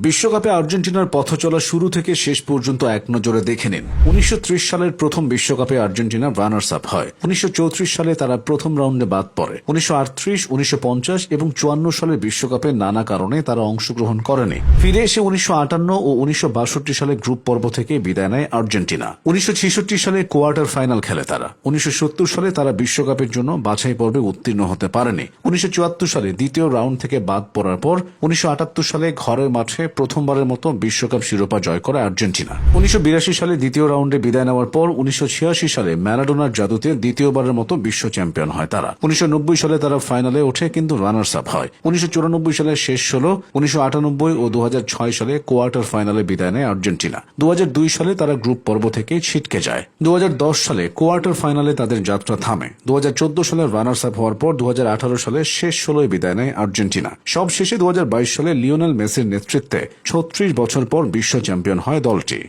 বিশ্বকাপে আর্জেন্টিনার পথ চলা শুরু থেকে শেষ পর্যন্ত এক নজরে দেখে নিন। 1930 সালের প্রথম বিশ্বকাপে আর্জেন্টিনা রানার্স আপ হয়। 1934 সালে তারা প্রথম রাউন্ডে বাদ পড়ে। 1938, 1950 এবং 54 সালের বিশ্বকাপে নানা কারণে তারা অংশগ্রহণ করেনি। ফিরে এসে 1958 ও 1962 সালে গ্রুপ পর্ব থেকে বিদায় নেয় আর্জেন্টিনা। 1966 সালে কোয়ার্টার ফাইনাল খেলে তারা। 1970 সালে তারা বিশ্বকাপের জন্য বাছাই পর্বে উত্তীর্ণ হতে পারেনি। 1974 সালে দ্বিতীয় রাউন্ড থেকে বাদ পড়ার পর 1978 সালে ঘরের মাঠে প্রথমবারের মতো বিশ্বকাপ শিরোপা জয় করে আর্জেন্টিনা। 1982 সালে দ্বিতীয় রাউন্ডে বিদায় নেওয়ার পর 1986 সালে ম্যারাডোনার জাদুতে দ্বিতীয়বারের মতো বিশ্ব চ্যাম্পিয়ন হয় তারা। 1990 সালে তারা ফাইনালে ওঠে কিন্তু রানার্স আপ হয়। 1994 সালে শেষ ষোলো, 1998 ও 2006 সালে কোয়ার্টার ফাইনালে বিদায় নেয় আর্জেন্টিনা। 2002 সালে তারা গ্রুপ পর্ব থেকে ছিটকে যায়। 2010 সালে কোয়ার্টার ফাইনালে তাদের যাত্রা থামে। 2014 সালে রানার্স আপ হওয়ার পর 2018 সালে শেষ ষোলোয় বিদায় নেয় আর্জেন্টিনা। সব শেষে 2022 সালে লিওনেল মেসির নেতৃত্বে 36 বছর পর বিশ্ব চ্যাম্পিয়ন হয় দলটি।